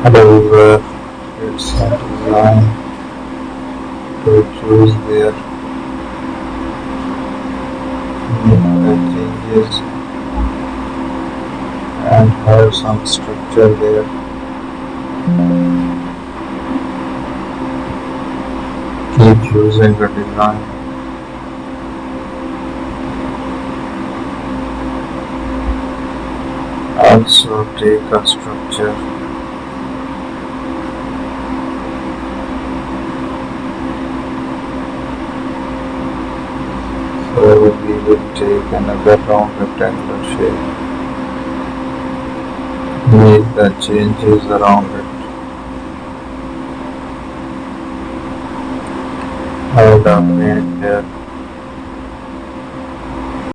However, it's a design to choose their make the changes and have some structure there. Keep using the design. Also take a structure. So we will take another round rectangular shape. Make the changes around it. Add a paint here.